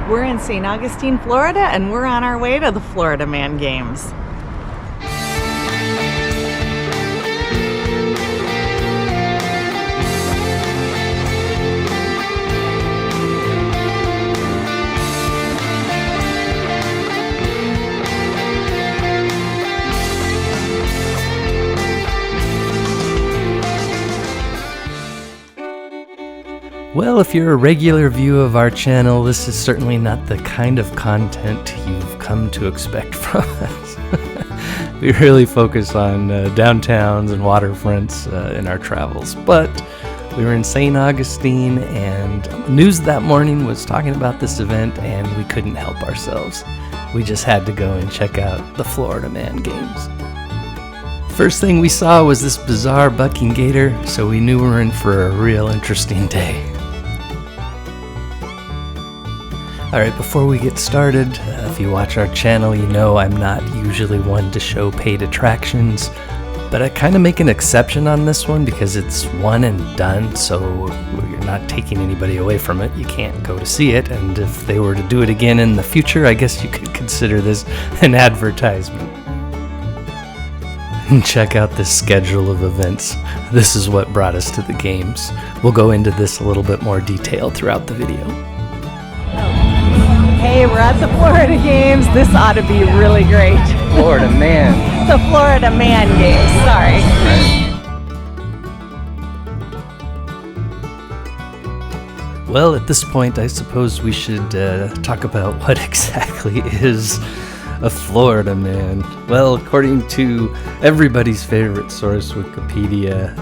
We're in St. Augustine, Florida, and we're on our way to the Florida Man Games. Well, if you're a regular viewer of our channel, this is certainly not the kind of content you've come to expect from us. We really focus on downtowns and waterfronts in our travels, but we were in St. Augustine, and news that morning was talking about this event, and we couldn't help ourselves. We just had to go and check out the Florida Man Games. First thing we saw was this bizarre bucking gator, so we knew we were in for a real interesting day. Alright, before we get started, if you watch our channel, you know I'm not usually one to show paid attractions, but I kind of make an exception on this one because it's one and done, so you're not taking anybody away from it. You can't go to see it, and if they were to do it again in the future, I guess you could consider this an advertisement. And check out this schedule of events. This is what brought us to the games. We'll go into this a little bit more detail throughout the video. Hey, we're at the Florida Games. This ought to be really great. Florida Man. The Florida Man Games, sorry. Well, at this point, I suppose we should talk about what exactly is a Florida Man. Well, according to everybody's favorite source, Wikipedia,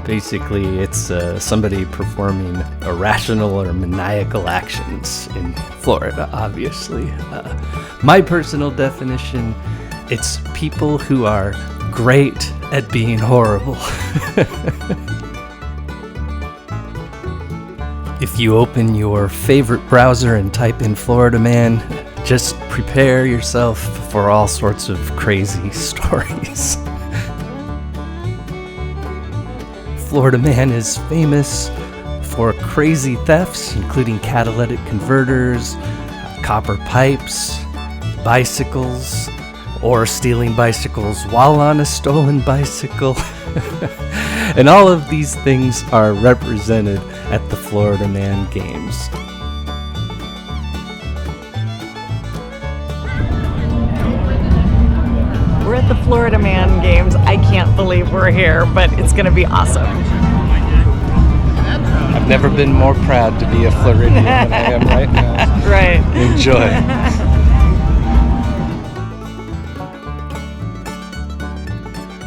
basically it's somebody performing irrational or maniacal actions in Florida, obviously. My personal definition, it's people who are great at being horrible. If you open your favorite browser and type in Florida Man, just prepare yourself for all sorts of crazy stories. Florida Man is famous for crazy thefts, including catalytic converters, copper pipes, bicycles, or stealing bicycles while on a stolen bicycle. And all of these things are represented at the Florida Man Games. We're at the Florida Man Games. I can't believe we're here, but it's going to be awesome. I've never been more proud to be a Floridian than I am right now. Right. Enjoy.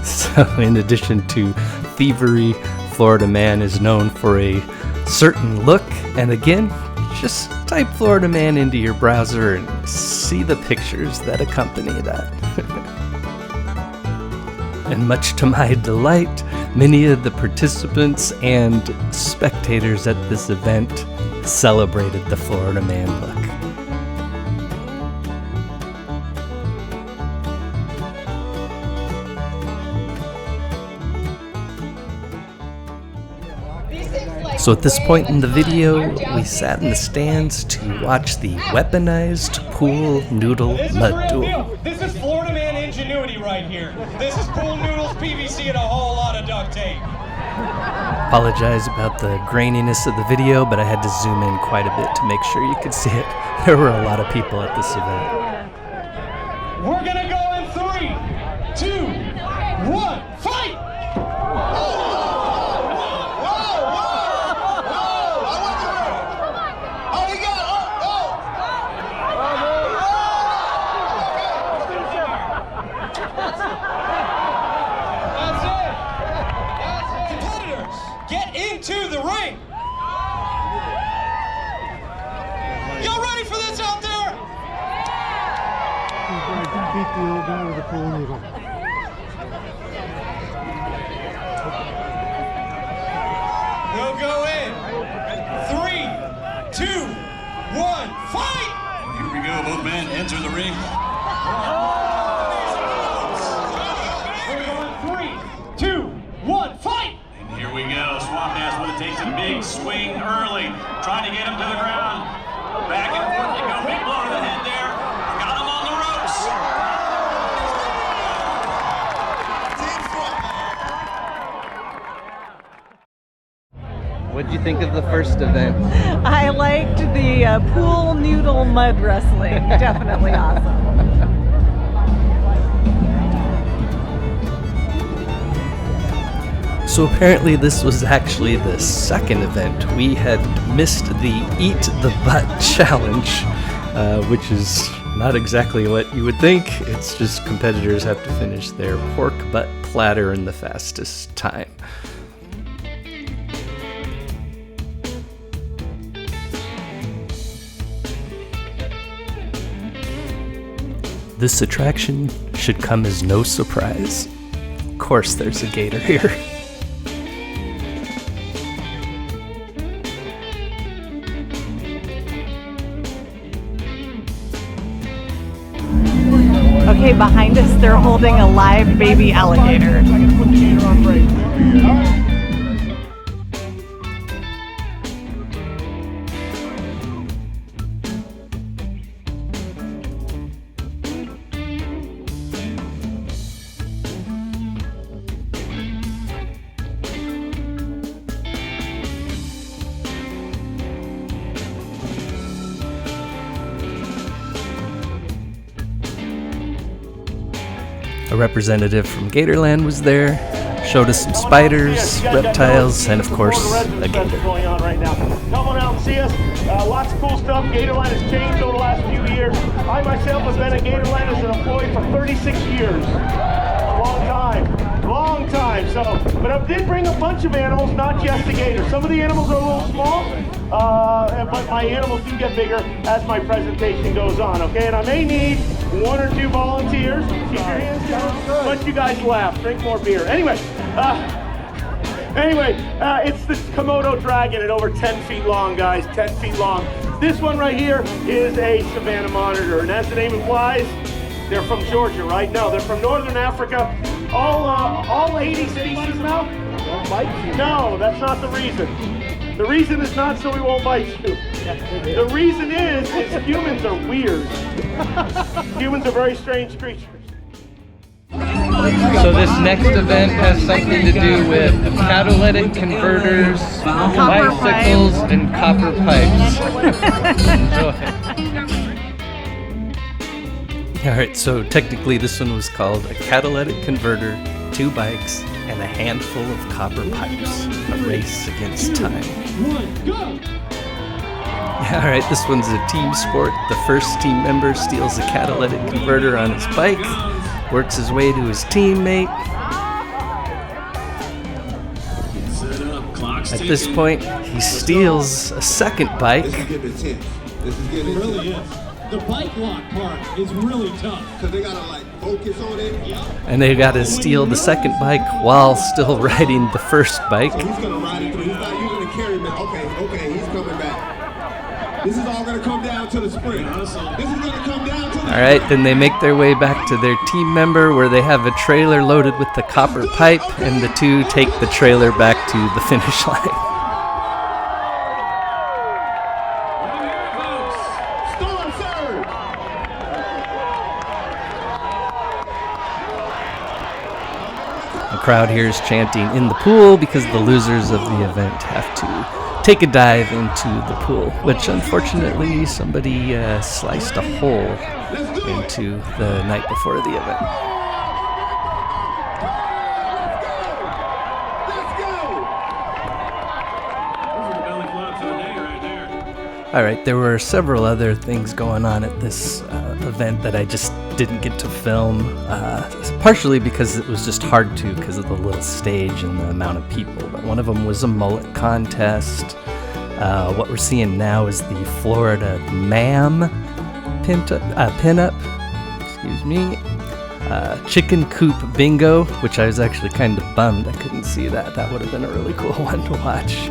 So, in addition to thievery, Florida Man is known for a certain look, and again, just type Florida Man into your browser and see the pictures that accompany that. And much to my delight, many of the participants and spectators at this event celebrated the Florida Man look. So at this point in the video, we sat in the stands to watch the weaponized pool noodle mud duel. This is Florida Man ingenuity right here. This is pool noodles, PVC, and a whole lot of duct tape. Apologize about the graininess of the video, but I had to zoom in quite a bit to make sure you could see it. There were a lot of people at this event. We're gonna go in 3, 2, 1, fight! To the ring. Y'all ready for this out there? Beat the old guy with a pool noodle. We'll go in 3, 2, 1, fight! Here we go, both men enter the ring. We're going 3, 2, 1, fight! And here we go. Swamp Ass takes a big swing early, trying to get him to the ground. Back and forth they go. think of the first event? I liked the pool noodle mud wrestling. Definitely awesome. So apparently this was actually the second event. We had missed the Eat the Butt challenge, which is not exactly what you would think. It's just competitors have to finish their pork butt platter in the fastest time. This attraction should come as no surprise. Of course there's a gator here. Okay, behind us, they're holding a live baby alligator. A representative from Gatorland was there, showed us some spiders, reptiles, and of course, a gator. Going on right now. Come on out and see us. Lots of cool stuff. Gatorland has changed over the last few years. I myself have been at Gatorland as an employee for 36 years. Long time. So, but I did bring a bunch of animals, not just the gator. Some of the animals are a little small, but my animals do get bigger as my presentation goes on, okay? And I may need 1 or 2 volunteers. Keep your hands down. Let you guys laugh. Drink more beer. Anyway, it's the Komodo dragon at over 10 feet long, guys. 10 feet long. This one right here is a savanna monitor, and as the name implies, they're from Georgia, right? No, they're from Northern Africa. All 80 species now? Don't bite you. No, that's not the reason. The reason is not so we won't bite you. The reason is humans are weird. Humans are very strange creatures. So this next event has something to do with catalytic converters, bicycles, and copper pipes. Enjoy. Alright, so technically this one was called a catalytic converter, 2 bikes, and a handful of copper pipes. A race against time. Alright, this one's a team sport. The first team member steals a catalytic converter on his bike, works his way to his teammate. At this point, he steals a second bike. This is getting intense. This is getting It really is. The bike lock part is really tough. Because they gotta like focus on it. And they gotta steal the second bike while still riding the first bike. So he's gonna ride it through. He's not using the carry man. Okay, he's coming back. This is all gonna come down to the sprint. This is gonna come down to the Alright, then they make their way back to their team member where they have a trailer loaded with the copper pipe, and the two take the trailer back to the finish line. Storm surge. The crowd here is chanting "in the pool" because the losers of the event have to take a dive into the pool, which unfortunately somebody sliced a hole into the night before the event. Alright, there were several other things going on at this event that I just didn't get to film, partially because it was just hard to because of the little stage and the amount of people. But one of them was a mullet contest. What we're seeing now is the Florida Ma'am pinup, chicken coop bingo, which I was actually kind of bummed I couldn't see that. That would have been a really cool one to watch.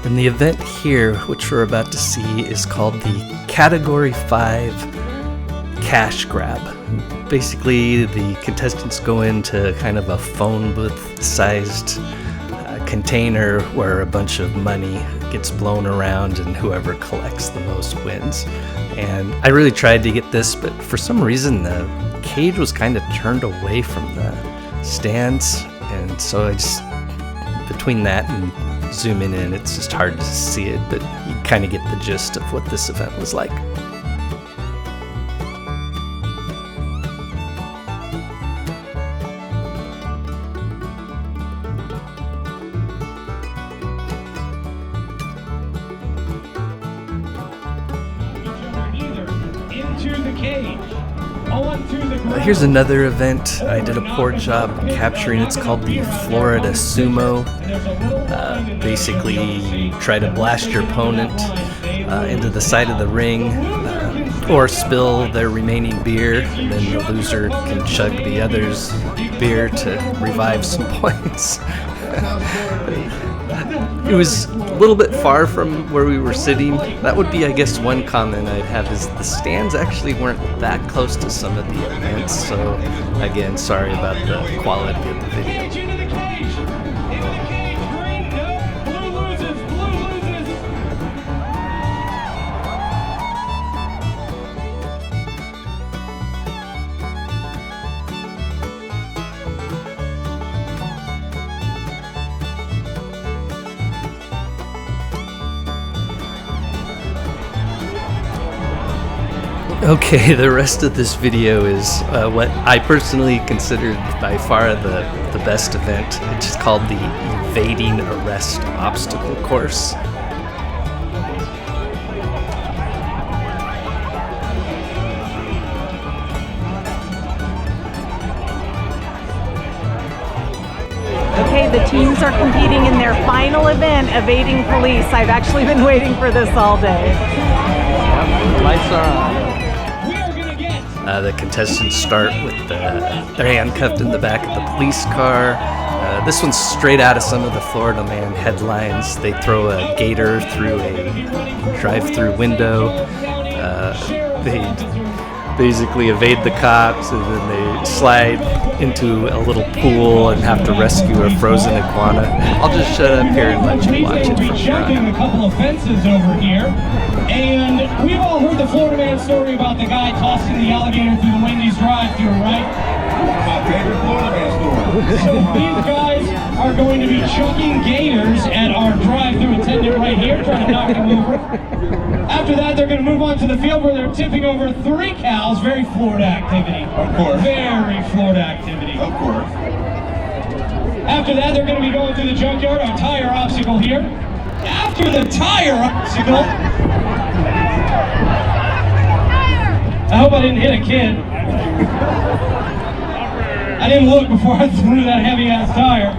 And the event here, which we're about to see, is called the Category 5 Cash Grab. Basically, the contestants go into kind of a phone booth-sized container where a bunch of money gets blown around and whoever collects the most wins. And I really tried to get this, but for some reason the cage was kind of turned away from the stands, and so I just between that and zooming in, it's just hard to see it, but you kind of get the gist of what this event was like. Here's another event I did a poor job capturing. It's called the Florida Sumo. Basically, you try to blast your opponent into the side of the ring or spill their remaining beer, and then the loser can chug the other's beer to revive some points. It was a little bit far from where we were sitting. That would be, I guess, one comment I'd have, is the stands actually weren't that close to some of the events, so again, sorry about the quality of the video. Okay, the rest of this video is what I personally considered by far the best event. It's called the Evading Arrest Obstacle Course. Okay, the teams are competing in their final event, evading police. I've actually been waiting for this all day. Yep, the lights are on. The contestants start with they're handcuffed in the back of the police car. This one's straight out of some of the Florida Man headlines. They throw a gator through a drive-through window. They basically evade the cops, and then they slide into a little pool and have to rescue a frozen iguana. I'll just shut up here and let you watch it from here on out. A couple of fences over here, and we've all heard the Florida Man story about the guy tossing the alligator through the Wendy's drive-thru, right? My favorite Florida Man story. So these guys are going to be chucking gators at our drive-thru attendant right here, trying to knock him over. After that, they're going to move on to the field where they're tipping over 3 cows. Very Florida activity. Of course. Very Florida activity. Of course. After that, they're going to be going through the junkyard, our tire obstacle here. After the tire obstacle, I hope I didn't hit a kid. I didn't look before I threw that heavy-ass tire.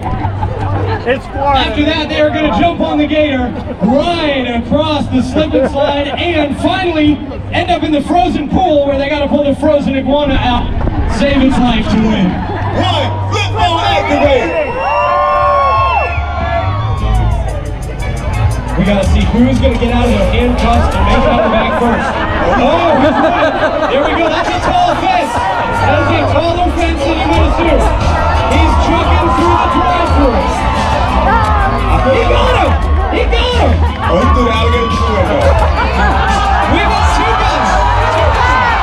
It's Florida. After that, they are going to jump on the gator, ride across the slip and slide, and finally end up in the frozen pool where they got to pull the frozen iguana out, save its life to win. One, flip phone activate. We got to see who's going to get out of their handcuffs and make it out the back first. Oh, there we go. That's a tall fence. That is a taller fence than you would assume. He's trucking through the drive-thru. He got him! He got him! Oh, he threw the alligator through the window. We got 2 guys! 2 guys!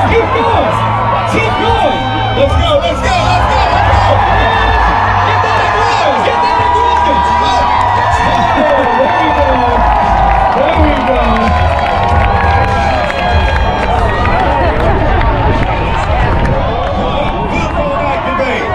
Keep going! Keep going! Let's go, let's go, let's go, let's go! Get that iguana! Get that iguana! Oh, there we go! There we go! Flip phone activate.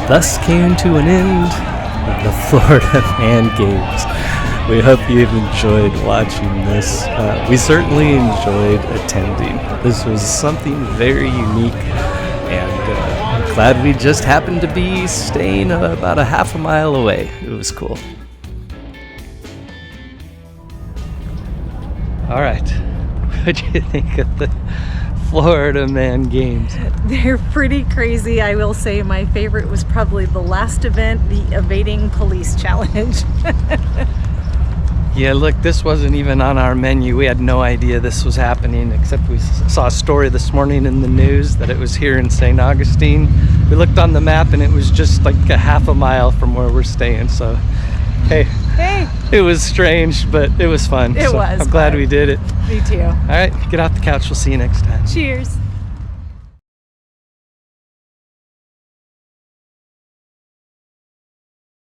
Thus came to an end the Florida Man Games. We hope you've enjoyed watching this. We certainly enjoyed attending. This was something very unique, and glad we just happened to be staying about a half a mile away. It was cool. All right. What do you think of the Florida Man Games? They're pretty crazy. I will say my favorite was probably the last event, the evading police challenge. Yeah, look, this wasn't even on our menu. We had no idea this was happening, except we saw a story this morning in the news that it was here in St. Augustine. We looked on the map and it was just like a half a mile from where we're staying. So, hey, it was strange, but it was fun. It was I'm glad fun. we did it. Me too. All right, get off the couch. We'll see you next time. Cheers.